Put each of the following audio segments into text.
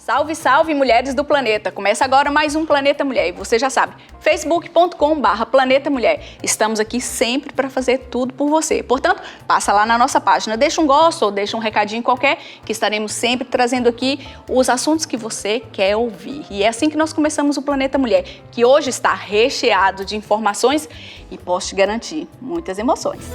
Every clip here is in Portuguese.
Salve, salve, mulheres do planeta! Começa agora mais um Planeta Mulher e você já sabe, facebook.com/Planeta Mulher. Estamos aqui sempre para fazer tudo por você. Portanto, passa lá na nossa página, deixa um gosto ou deixa um recadinho qualquer, que estaremos sempre trazendo aqui os assuntos que você quer ouvir. E é assim que nós começamos o Planeta Mulher, que hoje está recheado de informações e posso te garantir, muitas emoções.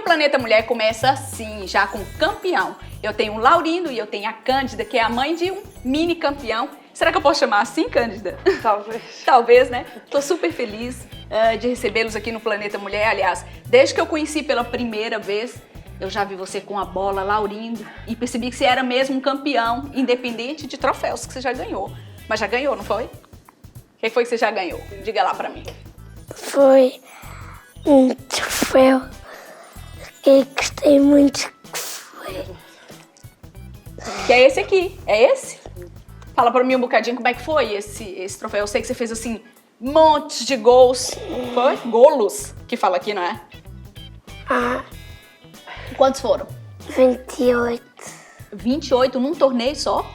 Planeta Mulher começa assim, já com campeão. Eu tenho o Laurindo e eu tenho a Cândida, que é a mãe de um mini campeão. Será que eu posso chamar assim, Cândida? Talvez. Talvez, né? Tô super feliz de recebê-los aqui no Planeta Mulher. Aliás, desde que eu conheci pela primeira vez, eu já vi você com a bola, Laurindo, e percebi que você era mesmo um campeão, independente de troféus que você já ganhou. Mas já ganhou, não foi? O que foi que você já ganhou? Diga lá pra mim. Foi um troféu que gostei muito que foi. Que é esse aqui, é esse? Fala pra mim um bocadinho como é que foi esse troféu. Eu sei que você fez assim, montes de gols. Foi? Golos, que fala aqui, não é? Ah, Quantos foram? 28. 28 num torneio só?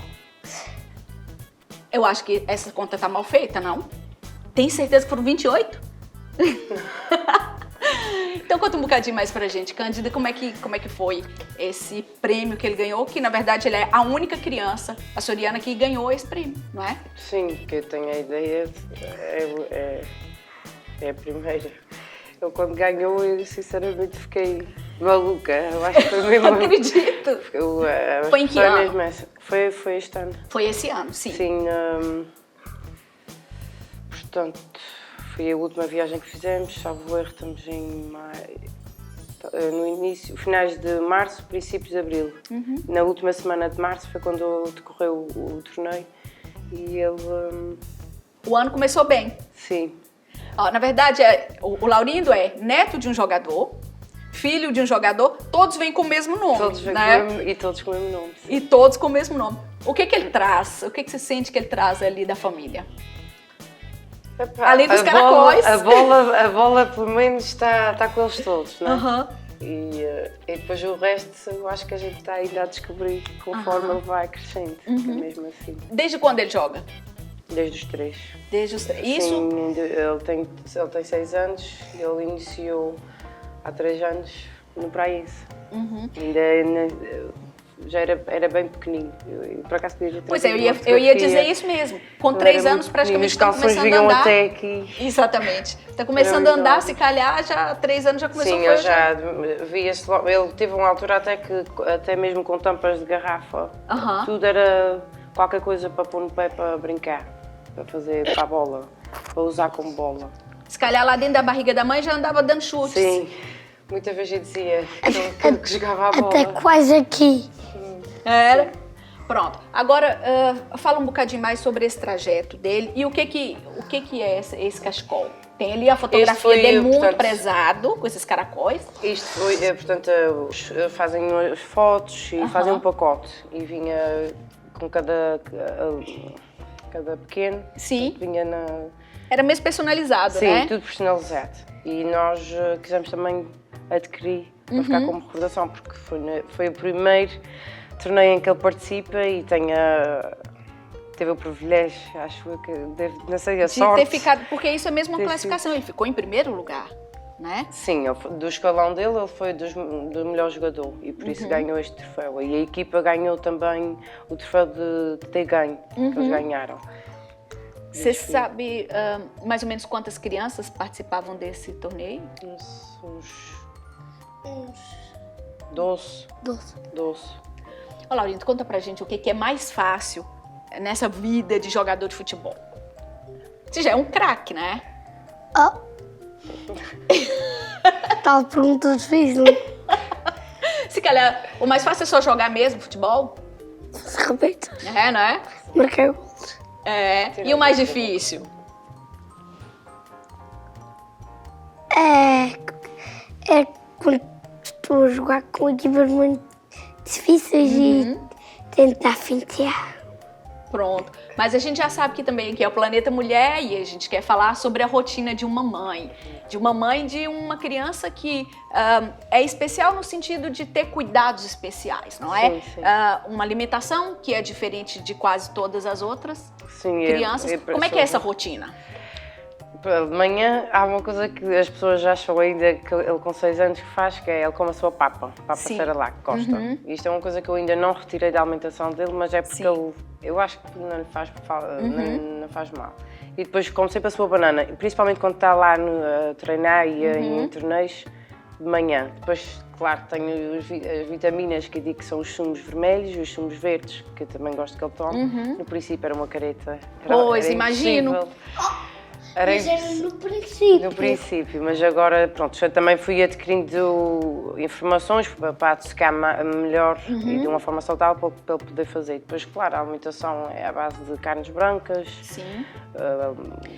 Eu acho que essa conta tá mal feita, não? Tem certeza que foram 28? Então conta um bocadinho mais pra gente, Cândida, como é que foi esse prêmio que ele ganhou, que na verdade ele é a única criança açoriana que ganhou esse prêmio, não é? Sim, que eu tenho a ideia, é a primeira. Eu quando ganhou, eu sinceramente fiquei maluca, eu acho que foi mesmo... Acredito! Foi em que ano? Mesmo essa. Foi este ano. Foi esse ano, sim. Sim, portanto... Foi a última viagem que fizemos, salvo erro, estamos em maio, no início, finais de março, princípios de abril. Na última semana de março foi quando decorreu o torneio e ele... O ano começou bem. Sim. Ó, na verdade, o Laurindo é neto de um jogador, filho de um jogador, todos vêm com o mesmo nome, todos vêm né? E todos com o mesmo nome. Sim. E todos com o mesmo nome. O que ele traz? O que você sente que ele traz ali da família? Além dos caracóis. A bola pelo menos está com eles todos, não é? Uhum. E depois o resto eu acho que a gente está ainda a descobrir conforme ele vai crescendo, mesmo assim. Desde quando ele joga? Desde os 3. Desde os 3. Isso? Sim, ele tem 6 anos e ele iniciou há 3 anos no Praense. Já era bem pequenino. Por acaso podia ter. Pois é, eu ia dizer isso mesmo. Com 3 anos praticamente está começando a andar. Até aqui. Exatamente. Está começando a andar, se calhar, já 3 anos já começou a Sim, já via-se. Ele teve uma altura até mesmo com tampas de garrafa. Tudo era qualquer coisa para pôr no pé para brincar, para fazer para a bola, para usar como bola. Se calhar lá dentro da barriga da mãe já andava dando chutes. Sim, muita vez eu dizia que jogava a bola. Até quase aqui. Era? Pronto. Agora, fala um bocadinho mais sobre esse trajeto dele e o que é esse cachecol. Tem ali a fotografia dele muito prezado, com esses caracóis. Isto foi, portanto, fazem as fotos e fazem um pacote. E vinha com cada pequeno. Sim. Vinha Era mesmo personalizado, sim, né? Sim, tudo personalizado. E nós quisemos também adquirir para ficar como recordação, porque foi o primeiro torneio em que ele participa e teve o privilégio, acho que não sei, a sorte. De ter ficado, porque isso é mesmo uma classificação, ele ficou em primeiro lugar, né? Sim, do escalão dele ele foi do melhor jogador e por isso ganhou este troféu. E a equipa ganhou também o troféu de ter ganho, que eles ganharam. Você sabe mais ou menos quantas crianças participavam desse torneio? Uns 12. 12. Ô, Laurindo, conta pra gente o que é mais fácil nessa vida de jogador de futebol. Você já é um craque, né? Tá uma pergunta difícil. Se calhar, o mais fácil é só jogar mesmo futebol? Fazer repito. É, não é? Marcar gols. É. E o mais difícil? É quando estou a jogar com equipas muito difíceis e tentar fintear. Pronto. Mas a gente já sabe que também aqui é o Planeta Mulher e a gente quer falar sobre a rotina de uma mãe. De uma criança que é especial no sentido de ter cuidados especiais, não é? Sim. Uma alimentação que é diferente de quase todas as outras Sim, crianças. Como é que é essa rotina? De manhã há uma coisa que as pessoas acham ainda que ele com 6 anos que faz, que é ele come a sua papa Sim. Cerelac, gosta. Isto é uma coisa que eu ainda não retirei da alimentação dele, mas é porque Sim. eu acho que não lhe faz, não faz mal. E depois come sempre a sua banana, principalmente quando está lá a treinar e em torneios de manhã. Depois, claro, tenho as vitaminas que eu digo que são os sumos vermelhos e os sumos verdes, que eu também gosto que ele tome. No princípio era uma careta. Pois, era imagino. impossível. Mas era no princípio. No princípio, mas agora, pronto, já também fui adquirindo informações para adocicar melhor e de uma forma saudável para ele poder fazer. Depois, claro, a alimentação é à base de carnes brancas, Sim.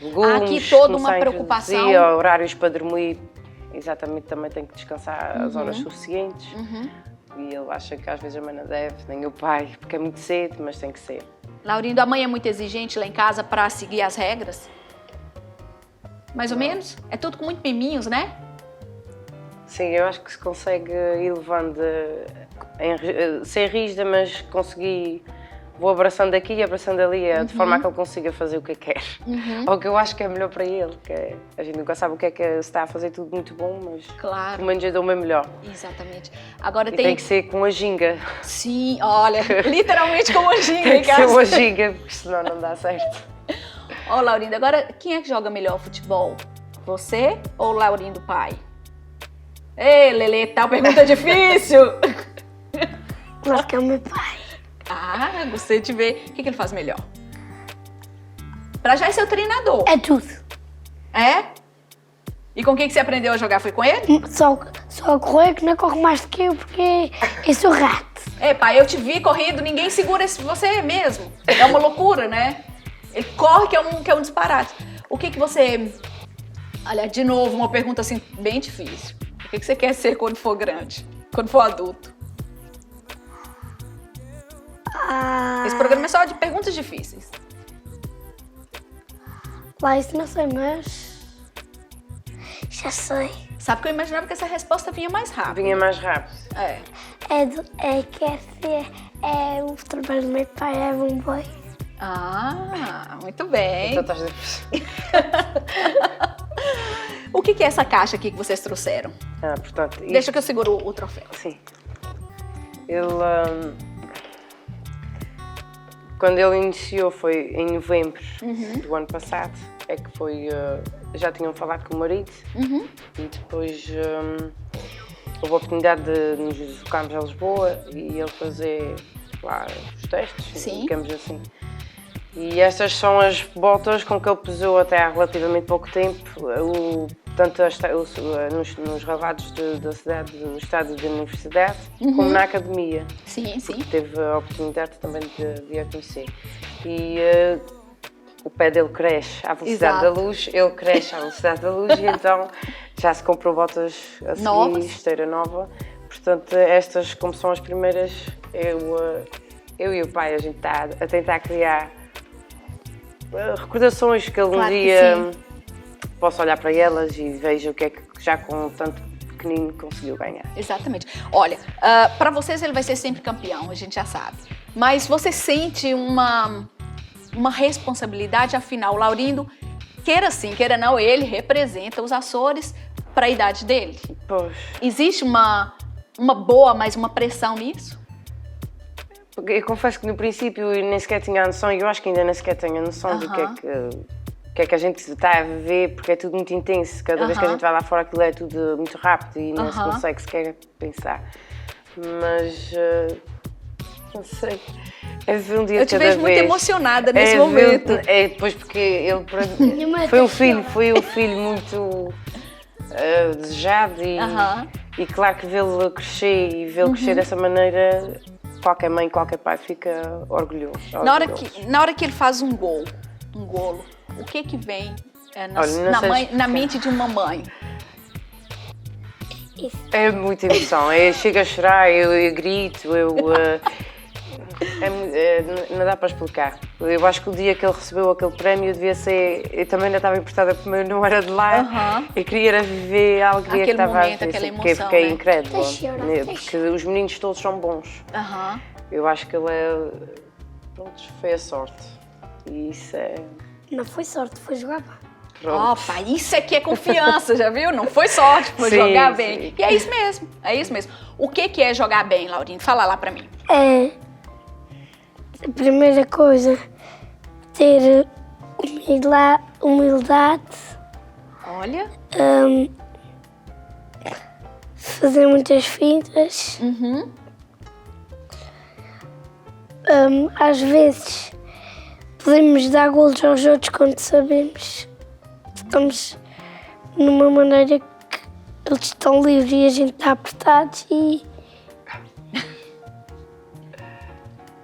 legumes, Há aqui toda como uma se preocupação. introduzia, horários para dormir, exatamente, também tem que descansar as horas suficientes. E ele acha que às vezes a mãe não deve, nem o pai, porque é muito cedo, mas tem que ser. Laurindo, a mãe é muito exigente lá em casa para seguir as regras? Mais ou menos? É tudo com muito miminhos, né? Sim, eu acho que se consegue ir levando, ser rígida, mas conseguir, vou abraçando aqui e abraçando ali, de forma a que ele consiga fazer o que quer. Ou o que eu acho que é melhor para ele, que a gente nunca sabe o que se está a fazer tudo muito bom, mas Claro. pelo menos eu dou o meu melhor. Exatamente. Agora E tem que ser com a ginga. Sim, olha, literalmente como a ginga Tem em que ser casa. uma ginga, porque senão não dá certo. Ó, Laurindo, agora quem é que joga melhor futebol? Você ou o Laurindo pai? Ei, Lelê, tal pergunta difícil. Claro que é o meu pai. Ah, gostei de ver. O que ele faz melhor? Pra já é seu treinador. É tudo. É? E com quem que você aprendeu a jogar? Foi com ele? Só a correr que não corre mais do que eu, porque eu sou rato. É, pai, eu te vi correndo, ninguém segura você mesmo. É uma loucura, né? Ele corre que é um disparate. O que você... Olha, de novo, uma pergunta assim bem difícil. O que você quer ser quando for grande? Quando for adulto? Esse programa é só de perguntas difíceis. Lá isso não sei, mas... Já sei. Sabe que eu imaginava que essa resposta vinha mais rápido. Vinha mais rápido. É. O trabalho do meu pai é um boi. Ah, muito bem. Então estás a... O que é essa caixa aqui que vocês trouxeram? Portanto, isto, Deixa que eu seguro o troféu. sim. Ele... Quando ele iniciou foi em novembro do ano passado, é que foi, já tinham falado com o marido e depois houve a oportunidade de nos deslocarmos a Lisboa e ele fazer lá os testes, Sim. digamos assim. E estas são as botas com que ele pesou até há relativamente pouco tempo, tanto nos ralados da cidade, no estádio da universidade, como na academia. Sim, sim. Teve a oportunidade também de a conhecer. E o pé dele cresce à velocidade Exato. da luz, ele cresce à velocidade da luz e então já se comprou botas a seguir, Novas. esteira nova. Portanto, estas, como são as primeiras, eu e o pai, a gente está a tentar criar recordações que ele Claro que dia possa olhar para elas e veja o que é que já com tanto pequenino conseguiu ganhar. Exatamente. Olha, para vocês ele vai ser sempre campeão, a gente já sabe. Mas você sente uma responsabilidade, afinal, o Laurindo, queira sim, queira não, ele representa os Açores para a idade dele. Pois. Existe uma boa, mas uma pressão nisso? Eu confesso que no princípio eu nem sequer tinha a noção, e eu acho que ainda nem sequer tenho a noção do que é que a gente está a viver, porque é tudo muito intenso. Cada vez que a gente vai lá fora aquilo é tudo muito rápido e não se consegue sequer pensar. Mas não sei. É ver um dia Eu de te cada vejo muito vez. emocionada nesse momento. Depois porque ele foi um filho muito desejado e claro que vê-lo crescer e vê-lo crescer dessa maneira qualquer mãe, qualquer pai fica orgulhoso. Na hora que ele faz um golo, o que vem na mente de uma mãe? É muita emoção, chego a chorar, eu grito, não dá para explicar. Eu acho que o dia que ele recebeu aquele prémio devia ser... Eu também ainda estava importada porque eu não era de lá e queria viver a alegria aquele que estava momento, a ver. aquela Porque emoção, fiquei né? incrédula, porque os meninos todos são bons. Eu acho que ele pronto, foi a sorte. E isso é... Não foi sorte, foi jogar bem. Opa, isso aqui é confiança, já viu? Não foi sorte, foi jogar bem. Sim. E é isso mesmo. O que é jogar bem, Laurindo? Fala lá pra mim. A primeira coisa, ter humildade, Olha. fazer muitas fintas. Às vezes podemos dar golos aos outros quando sabemos que estamos numa maneira que eles estão livres e a gente está apertado e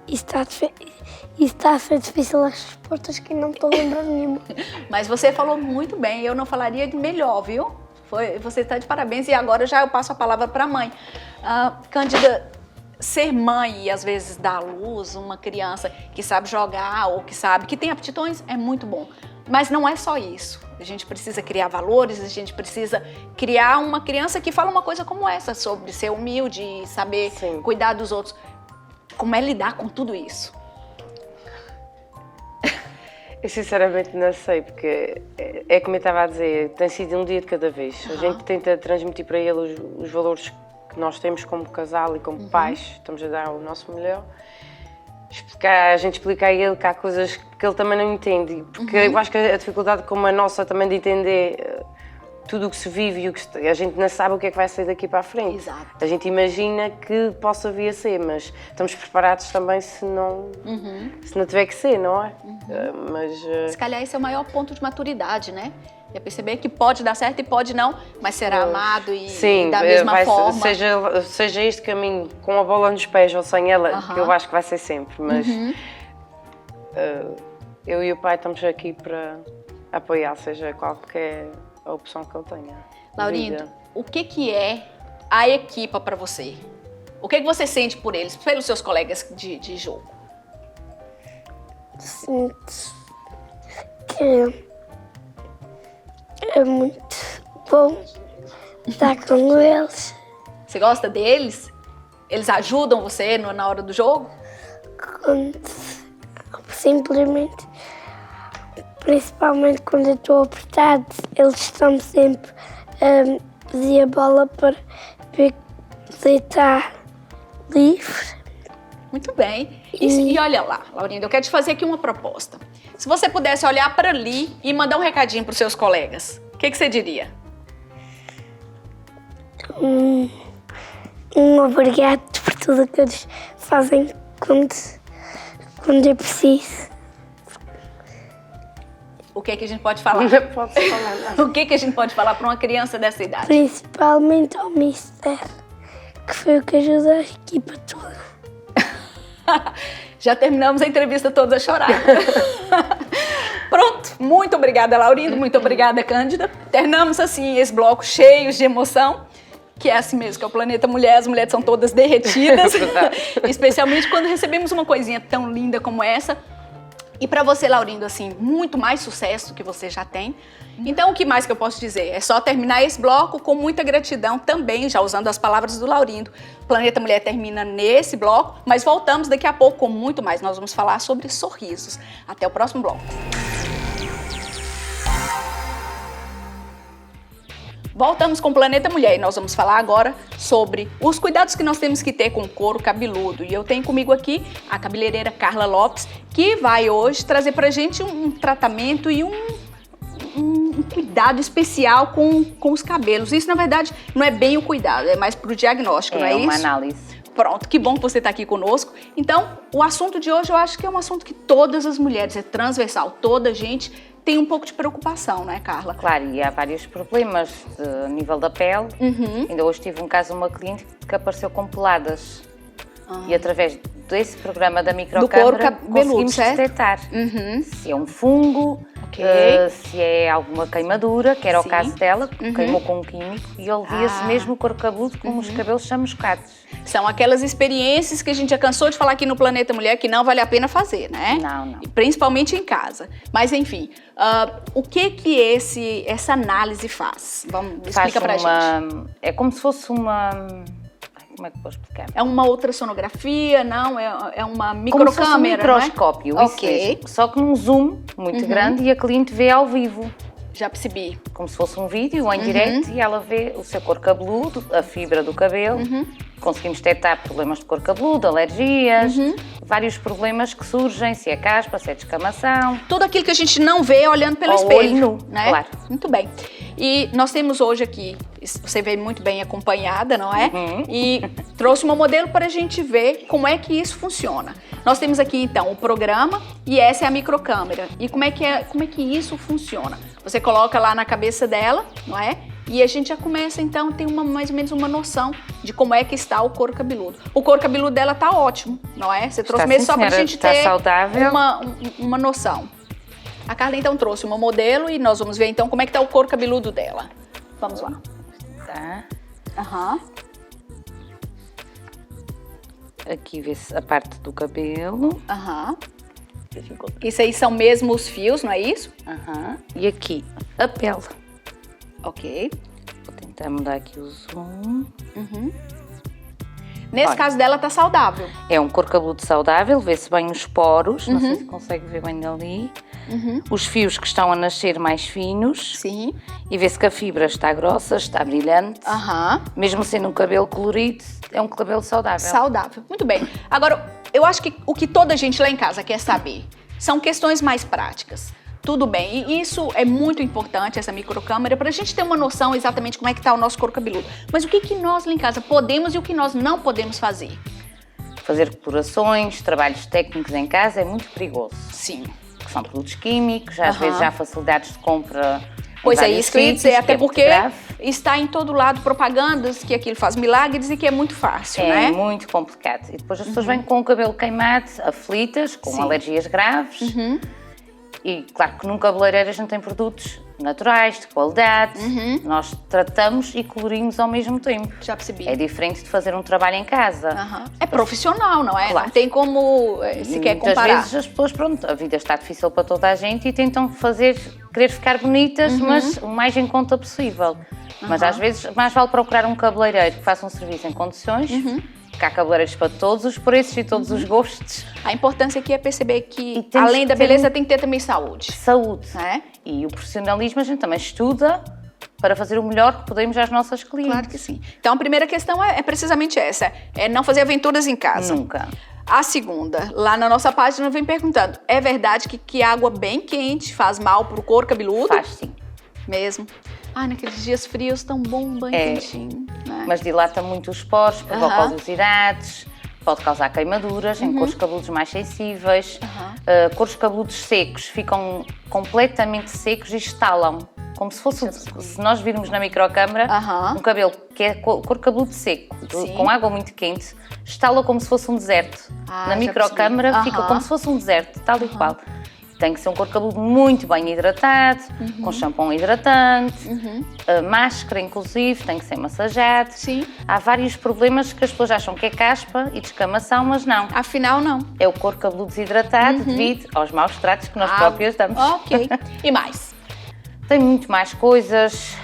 isso está a ser difícil às respostas que não estou a lembrar nenhuma. Mas você falou muito bem, eu não falaria de melhor, viu? Você está de parabéns e agora já eu passo a palavra para a mãe. Cândida, ser mãe e às vezes dar à luz uma criança que sabe jogar ou que tem aptidões é muito bom. Mas não é só isso. A gente precisa criar valores, a gente precisa criar uma criança que fala uma coisa como essa, sobre ser humilde e saber cuidar dos outros. Como é lidar com tudo isso? Eu sinceramente não sei, porque é como eu estava a dizer, tem sido um dia de cada vez. A gente tenta transmitir para ele os valores que nós temos como casal e como pais, estamos a dar o nosso melhor. A gente explica a ele que há coisas que ele também não entende, porque eu acho que a dificuldade como a nossa também de entender tudo o que se vive e o que a gente não sabe o que é que vai sair daqui para a frente. Exato. A gente imagina que possa vir a ser, mas estamos preparados também se não tiver que ser, não é? Se calhar esse é o maior ponto de maturidade, né? É perceber que pode dar certo e pode não, mas será amado e da mesma forma. Seja este caminho, com a bola nos pés ou sem ela, que eu acho que vai ser sempre, mas eu e o pai estamos aqui para apoiar, seja qualquer a opção que ele tenha. Laurindo, o que é a equipa para você? O que você sente por eles, pelos seus colegas de jogo? Sinto que é muito bom estar com eles. Você gosta deles? Eles ajudam você na hora do jogo? Simplesmente, principalmente quando eu estou apertado, eles estão sempre a pedir a bola para poder estar livre. Muito bem. E olha lá, Laurindo, eu quero te fazer aqui uma proposta. Se você pudesse olhar para ali e mandar um recadinho para os seus colegas, o que você diria? Obrigado por tudo que eles fazem quando eu preciso. O que a gente pode falar? Não posso falar nada. O que a gente pode falar para uma criança dessa idade? Principalmente ao Mister, que foi o que ajudou a equipa toda. Já terminamos a entrevista toda a chorar. Pronto, muito obrigada, Laurindo, muito obrigada, Cândida. Terminamos assim esse bloco cheio de emoção, que é assim mesmo, que é o Planeta Mulher, as mulheres são todas derretidas, especialmente quando recebemos uma coisinha tão linda como essa. E para você, Laurindo, assim, muito mais sucesso que você já tem. Então, o que mais que eu posso dizer? É só terminar esse bloco com muita gratidão também, já usando as palavras do Laurindo. Planeta Mulher termina nesse bloco, mas voltamos daqui a pouco com muito mais. Nós vamos falar sobre sorrisos. Até o próximo bloco. Voltamos com o Planeta Mulher e nós vamos falar agora sobre os cuidados que nós temos que ter com o couro cabeludo. E eu tenho comigo aqui a cabeleireira Carla Lopes, que vai hoje trazer pra gente um tratamento e um cuidado especial com os cabelos. Isso, na verdade, não é bem o cuidado, é mais pro diagnóstico, não é isso? É uma análise. Pronto, que bom que você está aqui conosco. Então, o assunto de hoje eu acho que é um assunto que todas as mulheres, é transversal, toda gente tem um pouco de preocupação, não é, Carla? Claro, e há vários problemas a nível da pele. Ainda hoje tive um caso de uma cliente que apareceu com peladas. E através desse programa da microcâmara conseguimos certo? detectar se é um fungo, se é alguma queimadura, que era o caso dela, que queimou com um químico, e ele via-se mesmo o couro cabeludo com os cabelos chamuscados. São aquelas experiências que a gente já cansou de falar aqui no Planeta Mulher que não vale a pena fazer, né? Não. E principalmente em casa. Mas, enfim, o que essa análise faz? Explica pra gente. É como se fosse uma... Como é que posso explicar? É uma ultrassonografia, não? É uma microcâmera, como se fosse um microscópio, não é? isso mesmo. Só que num zoom muito grande e a cliente vê ao vivo. Já percebi. Como se fosse um vídeo em direto e ela vê o seu couro cabeludo, a fibra do cabelo. Conseguimos detectar problemas de couro cabeludo, alergias, vários problemas que surgem, se é caspa, se é descamação. Tudo aquilo que a gente não vê olhando pelo Ao espelho, olho nu, né? claro. Muito bem. E nós temos hoje aqui, você veio muito bem acompanhada, não é? E trouxe uma modelo para a gente ver como é que isso funciona. Nós temos aqui, então, o programa e essa é a microcâmera. E como é que isso funciona? Você coloca lá na cabeça dela, não é? E a gente já começa, então, a ter mais ou menos uma noção de como é que está o couro cabeludo. O couro cabeludo dela tá ótimo, não é? Você trouxe mesmo só pra gente ter uma noção. A Carla, então, trouxe uma modelo e nós vamos ver, então, como é que tá o couro cabeludo dela. Vamos lá. Tá. Aqui vê-se a parte do cabelo. Isso aí são mesmo os fios, não é isso? E aqui, a pele. Ok. Vou tentar mudar aqui o zoom. Nesse caso dela tá saudável. É um couro cabeludo saudável, vê-se bem os poros, não sei se consegue ver bem ali. Os fios que estão a nascer mais finos. Sim. E vê-se que a fibra está grossa, está brilhante. Mesmo sendo um cabelo colorido, é um cabelo saudável. Saudável, muito bem. Agora, eu acho que o que toda gente lá em casa quer saber são questões mais práticas. Tudo bem, e isso é muito importante, essa microcâmera, para a gente ter uma noção exatamente como é que está o nosso couro cabeludo. Mas o que nós lá em casa podemos e o que nós não podemos fazer? Fazer colorações, trabalhos técnicos em casa é muito perigoso. Sim. Que são produtos químicos, às vezes já há facilidades de compra. Pois é, isso que eu ia dizer, até porque está em todo lado propagandas que aquilo faz milagres e que é muito fácil, né? É muito complicado. E depois as pessoas vêm com o cabelo queimado, aflitas, com alergias graves. E claro que num cabeleireiro a gente tem produtos naturais, de qualidade, nós tratamos e colorimos ao mesmo tempo. Já percebi. É diferente de fazer um trabalho em casa. É profissional, não é? Claro. Não tem como sequer comparar. Muitas vezes as pessoas, pronto, a vida está difícil para toda a gente e tentam querer ficar bonitas, mas o mais em conta possível. Mas às vezes mais vale procurar um cabeleireiro que faça um serviço em condições, que há cabeleireiros para todos os preços e todos os gostos. A importância aqui é perceber que, além da beleza, tem que ter também saúde. Saúde. É? E o profissionalismo a gente também estuda para fazer o melhor que podemos às nossas clientes. Claro que sim. Então, a primeira questão é precisamente essa, é não fazer aventuras em casa. Nunca. A segunda, lá na nossa página, vem perguntando, é verdade que água bem quente faz mal para o couro cabeludo? Faz sim. Mesmo. Ai, naqueles dias frios, tão bom um banho quentinho. Né? Mas dilata muito os poros, provoca oleosidades, pode causar queimaduras em couros cabeludos mais sensíveis. Couros cabeludos secos ficam completamente secos e estalam. Como se fosse, se nós virmos na microcâmara, um cabelo que é couro cabeludo seco, com água muito quente, estala como se fosse um deserto. Na microcâmara fica como se fosse um deserto, tal e qual. Tem que ser um couro cabeludo muito bem hidratado, com shampoo hidratante, máscara inclusive, tem que ser massageado. Sim. Há vários problemas que as pessoas acham que é caspa e descamação, mas não. Afinal, não. É o couro cabeludo desidratado devido aos maus tratos que nós próprias damos. Ok. E mais? Tem muito mais coisas,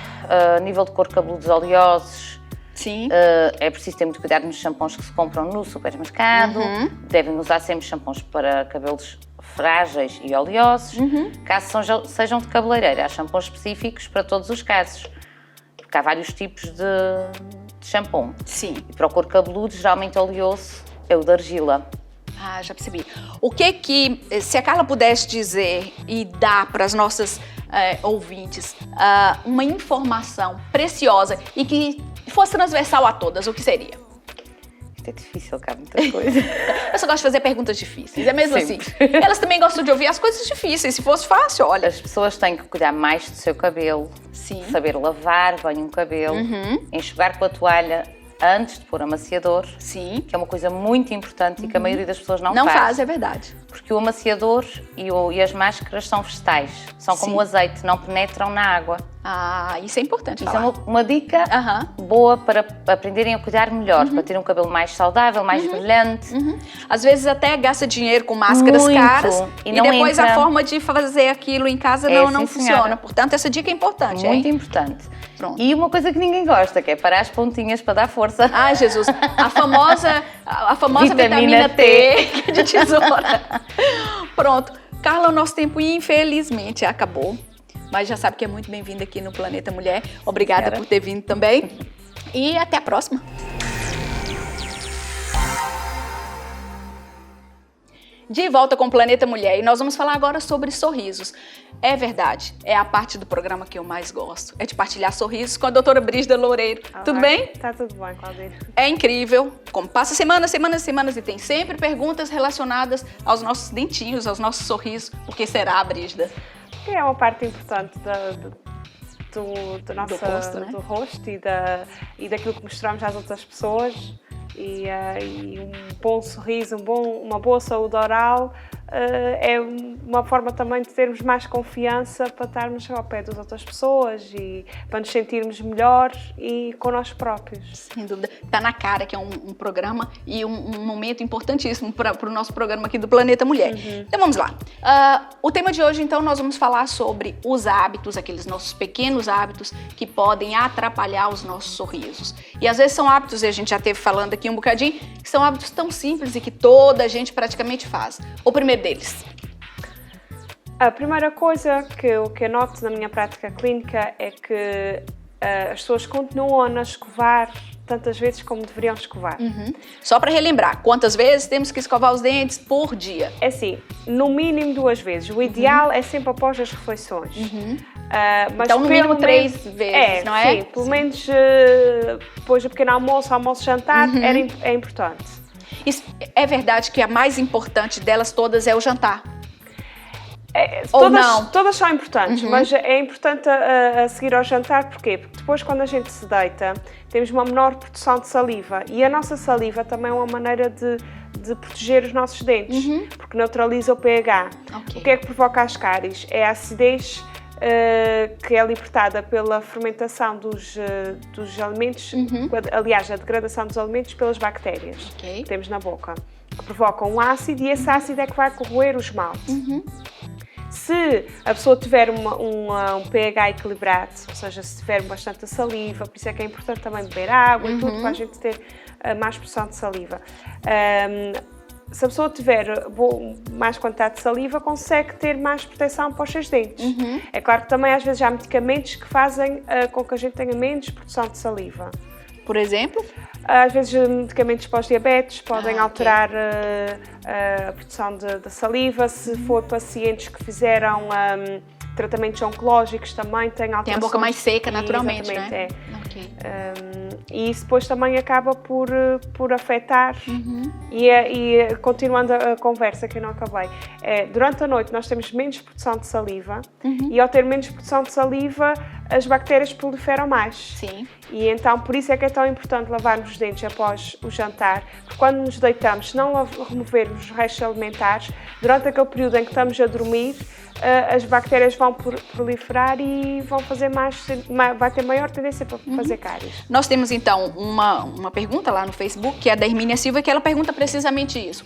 a nível de couro cabeludos oleosos. Sim. É preciso ter muito cuidado nos shampoos que se compram no supermercado. Devem usar sempre shampoos para cabelos frágeis e oleosos. Caso sejam de cabeleireira, há shampoos específicos para todos os casos. Porque há vários tipos de shampoo. Sim. E para o couro cabeludo, geralmente oleoso, é o de argila. Ah, já percebi. O que, se a Carla pudesse dizer e dar para as nossas ouvintes uma informação preciosa e que fosse transversal a todas, o que seria? É difícil, cara, muita coisa. Eu só gosto de fazer perguntas difíceis, é mesmo Sempre. assim. Elas também gostam de ouvir as coisas difíceis. Se fosse fácil, olha. As pessoas têm que cuidar mais do seu cabelo, Sim. saber lavar bem o cabelo, enxugar com a toalha antes de pôr amaciador, Sim. que é uma coisa muito importante e que a maioria das pessoas não Não faz. faz, é verdade. Porque o amaciador e as máscaras são vegetais, são como Sim. o azeite, não penetram na água. Ah, isso é importante Isso falar. é uma dica Aham. boa para aprenderem a cuidar melhor, para terem um cabelo mais saudável, mais brilhante. Às vezes até gasta dinheiro com máscaras Muito. caras E e não depois entra. a forma de fazer aquilo em casa É, não sim, funciona. senhora. Portanto, essa dica é importante, Muito hein? importante. Pronto. E uma coisa que ninguém gosta, que é parar as pontinhas para dar força. Ai, Jesus, a famosa vitamina T de tesoura. Pronto. Carla, o nosso tempo infelizmente acabou. Mas já sabe que é muito bem-vinda aqui no Planeta Mulher. Obrigada Senhora. por ter vindo também. E até a próxima. De volta com o Planeta Mulher e nós vamos falar agora sobre sorrisos. É verdade, é a parte do programa que eu mais gosto, é de partilhar sorrisos com a doutora Brígida Loureiro. Tudo bem? Tá tudo bem, Claudine. É incrível, como passa semanas e tem sempre perguntas relacionadas aos nossos dentinhos, aos nossos sorrisos. Por que será, Brígida? Que é uma parte importante do nosso rosto, né? do rosto e daquilo que mostramos às outras pessoas. E um bom sorriso, uma boa saúde oral é uma forma também de termos mais confiança para estarmos ao pé das outras pessoas e para nos sentirmos melhor e com nós próprios. Sem dúvida. Tá na cara que é um programa e um momento importantíssimo para o nosso programa aqui do Planeta Mulher. Então vamos lá. O tema de hoje, então, nós vamos falar sobre os hábitos, aqueles nossos pequenos hábitos que podem atrapalhar os nossos sorrisos. E às vezes são hábitos, e a gente já esteve falando aqui um bocadinho, que são hábitos tão simples e que toda a gente praticamente faz. O primeiro deles. A primeira coisa que eu noto na minha prática clínica é que as pessoas continuam a não escovar tantas vezes como deveriam escovar. Só para relembrar, quantas vezes temos que escovar os dentes por dia? É assim, no mínimo 2 vezes. O ideal é sempre após as refeições. Mas Então, no pelo mínimo 3 menos- vezes, não é? Sim, pelo menos depois do pequeno almoço, jantar, é importante. Isso, é verdade que a mais importante delas todas é o jantar? Ou Todas, não? todas são importantes, mas é importante a seguir ao jantar, porquê? Porque depois, quando a gente se deita, temos uma menor produção de saliva e a nossa saliva também é uma maneira de proteger os nossos dentes, porque neutraliza o pH. Ok. O que é que provoca as cáries? É a acidez que é libertada pela fermentação dos alimentos, aliás, a degradação dos alimentos pelas bactérias Ok. que temos na boca, que provocam um ácido e esse ácido é que vai corroer o esmalte. Se a pessoa tiver um pH equilibrado, ou seja, se tiver bastante saliva, por isso é que é importante também beber água e tudo para a gente ter mais produção de saliva. Se a pessoa tiver mais quantidade de saliva, consegue ter mais proteção para os seus dentes. É claro que também às vezes há medicamentos que fazem com que a gente tenha menos produção de saliva. Por exemplo? Às vezes medicamentos para os diabetes podem ok. alterar a produção de saliva. Se for pacientes que fizeram tratamentos oncológicos também têm alterações. Tem a boca mais seca naturalmente, Exatamente, né? é. Ok. E isso depois também acaba por afetar. E continuando a conversa que eu não acabei, durante a noite nós temos menos produção de saliva e ao ter menos produção de saliva as bactérias proliferam mais. Sim. E então por isso é que é tão importante lavarmos os dentes após o jantar, porque quando nos deitamos, se não removermos os restos alimentares, durante aquele período em que estamos a dormir, as bactérias vão proliferar e vão fazer vai ter maior tendência para fazer cáries. Nós temos então uma pergunta lá no Facebook, que é da Hermínia Silva, que ela pergunta precisamente isso.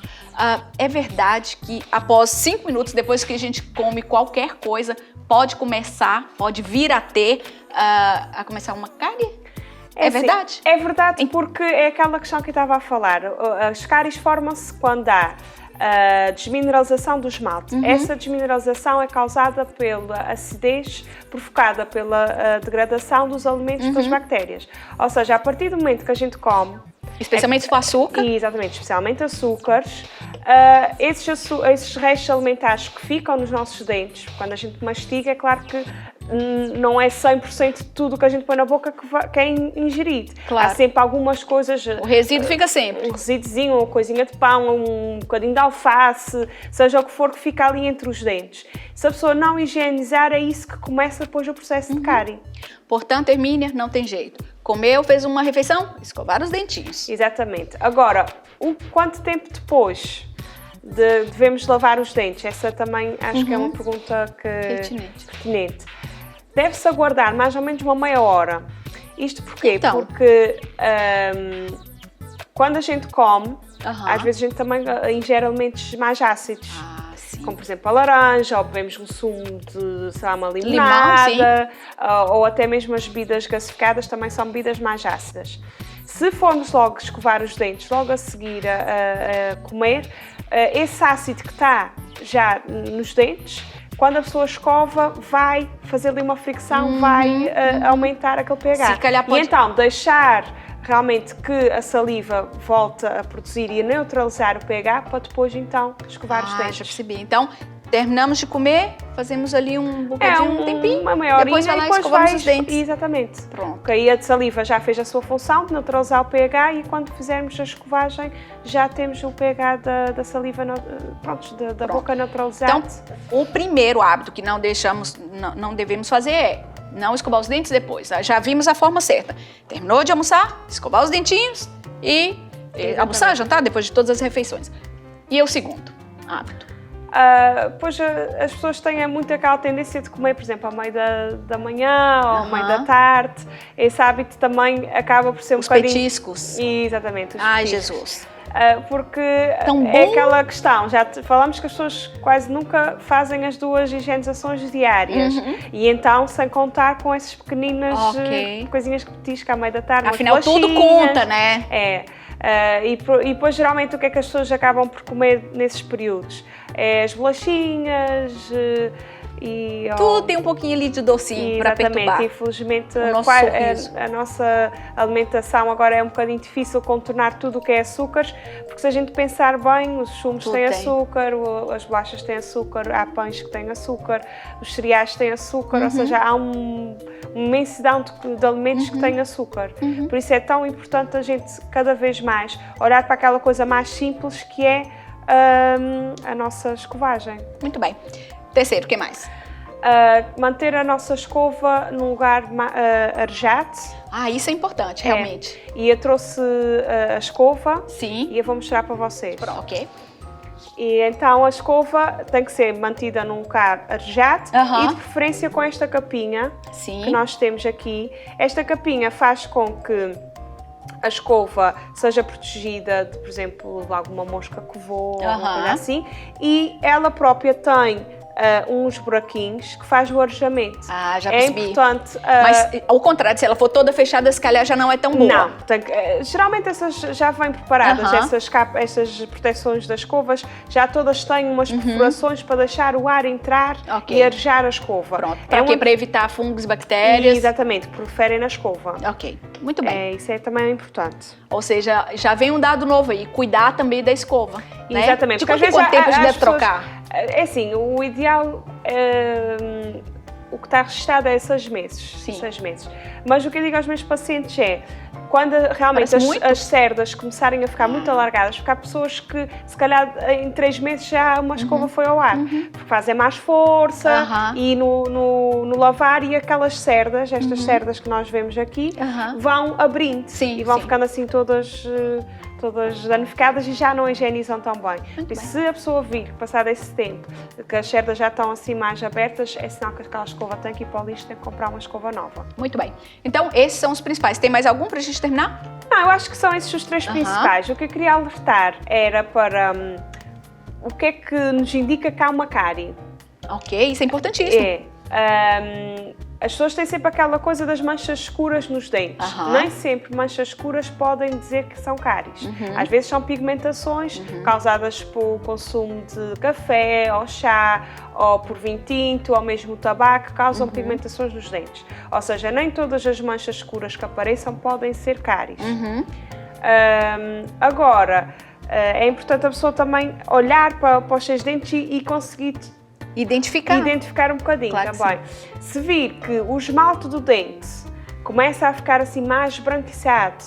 É verdade que após 5 minutos, depois que a gente come qualquer coisa, pode vir a ter, a começar uma cárie? É assim, verdade? É verdade, porque é aquela questão que eu estava a falar. As cáries formam-se quando há desmineralização do esmalte. Essa desmineralização é causada pela acidez provocada pela degradação dos alimentos pelas bactérias. Ou seja, a partir do momento que a gente come, Especialmente se for açúcar? exatamente, especialmente açúcares, esses restos alimentares que ficam nos nossos dentes, quando a gente mastiga, é claro que não é 100% de tudo que a gente põe na boca que é ingerido. Claro. Há sempre algumas coisas. O resíduo fica sempre. Um resíduozinho, uma coisinha de pão, um bocadinho de alface, seja o que for que fica ali entre os dentes. Se a pessoa não higienizar, é isso que começa depois o processo de cárie. Portanto, Hermínia, não tem jeito. Comeu, fez uma refeição, escovar os dentinhos. Exatamente. Agora, quanto tempo depois devemos lavar os dentes? Essa também acho que é uma pergunta pertinente. Deve-se aguardar mais ou menos uma meia hora. Isto porquê? Então. Porque quando a gente come, às vezes a gente também ingere alimentos mais ácidos. Como, por exemplo, a laranja, ou bebemos um sumo de, sei lá, uma limonada, ou até mesmo as bebidas gasificadas também são bebidas mais ácidas. Se formos logo escovar os dentes, logo a seguir a comer, esse ácido que está já nos dentes, quando a pessoa escova, vai fazer ali uma fricção, vai aumentar aquele pH. E então, deixar realmente que a saliva volte a produzir e a neutralizar o pH para depois então escovar os dentes. Já percebi. Então, terminamos de comer, fazemos ali um bocadinho, um tempinho, uma meia horinha, depois vai lá e escovamos os dentes. Exatamente. Pronto. Porque aí a saliva já fez a sua função de neutralizar o pH e quando fizermos a escovagem já temos o pH da saliva, da boca neutralizado. Então, o primeiro hábito que não devemos fazer é não escovar os dentes depois. Já vimos a forma certa. Terminou de almoçar, escovar os dentinhos e almoçar, jantar, depois de todas as refeições. E o segundo hábito? Pois as pessoas têm muito aquela tendência de comer, por exemplo, ao meio da manhã ou ao meio da tarde. Esse hábito também acaba por ser um bocadinho... Os petiscos. Exatamente, os Ai, petiscos. Jesus. Porque é aquela questão, já falamos que as pessoas quase nunca fazem as duas higienizações diárias e então sem contar com essas pequeninas coisinhas que petiscam à meia da tarde. Afinal tudo conta, né? E depois geralmente o que é que as pessoas acabam por comer nesses períodos? É as bolachinhas tudo tem um pouquinho ali de docinho para perturbar. Infelizmente a nossa alimentação agora é um bocadinho difícil contornar tudo o que é açúcares, porque se a gente pensar bem, os sumos têm açúcar, as bolachas têm açúcar, há pães que têm açúcar, os cereais têm açúcar, ou seja, há uma imensidão de alimentos que têm açúcar. Por isso é tão importante a gente cada vez mais olhar para aquela coisa mais simples que é a nossa escovagem. Muito bem. Terceiro, o que mais? Manter a nossa escova num lugar arejado. Isso é importante, realmente. E eu trouxe a escova. Sim. E eu vou mostrar para vocês. Pronto, ok. E então a escova tem que ser mantida num lugar arejado e de preferência com esta capinha que nós temos aqui. Esta capinha faz com que a escova seja protegida de, por exemplo, de alguma mosca que voa, alguma coisa assim. E ela própria tem uns buraquinhos que faz o arejamento. Já percebi. É importante... Mas, ao contrário, se ela for toda fechada, se calhar já não é tão boa. Não. Geralmente essas já vêm preparadas. Essas proteções das escovas já todas têm umas perfurações para deixar o ar entrar e arejar a escova. Pronto. Para quê? Para evitar fungos, bactérias? Exatamente. Que preferem na escova. Ok. Muito bem. Isso é também importante. Ou seja, já vem um dado novo aí. Cuidar também da escova. Né? Exatamente. De quanto tempo a gente deve trocar? É assim, o ideal, o que está registado é 6 meses. 6 meses. Mas o que eu digo aos meus pacientes é, quando realmente as cerdas começarem a ficar muito alargadas, porque há pessoas que, se calhar, em 3 meses já uma escova foi ao ar, porque fazem mais força e no lavar e aquelas cerdas, estas cerdas que nós vemos aqui, vão abrindo e vão ficando assim todas danificadas e já não higienizam tão bem. E se a pessoa vir, passado esse tempo, que as cerdas já estão assim mais abertas, é sinal que aquela escova tem que ir para o lixo, tem que comprar uma escova nova. Muito bem. Então, esses são os principais. Tem mais algum para a gente terminar? Não, eu acho que são esses os 3 principais. O que eu queria alertar era para o que é que nos indica que há uma cárie. Ok, isso é importantíssimo. As pessoas têm sempre aquela coisa das manchas escuras nos dentes. Nem sempre manchas escuras podem dizer que são cáries. Às vezes são pigmentações causadas pelo consumo de café ou chá, ou por vinho tinto, ou mesmo tabaco, que causam pigmentações nos dentes. Ou seja, nem todas as manchas escuras que apareçam podem ser cáries. Agora, é importante a pessoa também olhar para os seus dentes e conseguir identificar um bocadinho também. Se vir que o esmalte do dente começa a ficar assim mais esbranquiçado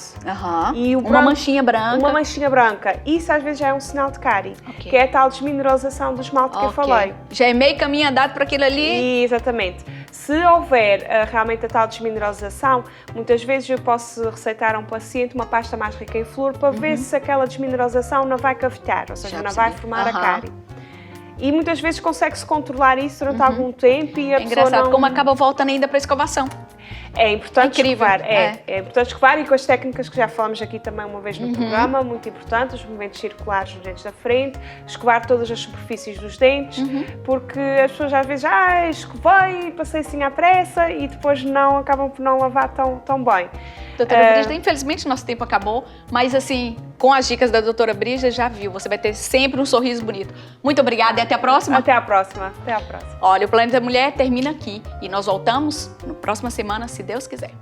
e uma manchinha branca, isso às vezes já é um sinal de cárie, que é a tal desmineralização do esmalte que eu falei. Já é meio caminho andado para aquilo ali. Exatamente. Se houver realmente a tal desmineralização, muitas vezes eu posso receitar a um paciente uma pasta mais rica em flúor para ver se aquela desmineralização não vai cavitar, ou seja, não vai formar a cárie. E muitas vezes consegue-se controlar isso durante algum tempo e a pessoa engraçado não... como acaba voltando ainda para a escovação. É importante Incrível, escovar, é importante escovar e com as técnicas que já falamos aqui também uma vez no programa, muito importante, os movimentos circulares nos dentes da frente, escovar todas as superfícies dos dentes, porque as pessoas às vezes, escovei, passei assim à pressa e depois não acabam por não lavar tão bem. Doutora Brígida, infelizmente nosso tempo acabou, mas assim, com as dicas da doutora Brígida, já viu, você vai ter sempre um sorriso bonito. Muito obrigada e até a próxima. Até a próxima, até a próxima. Olha, o Planeta Mulher termina aqui e nós voltamos na próxima semana, se Deus quiser.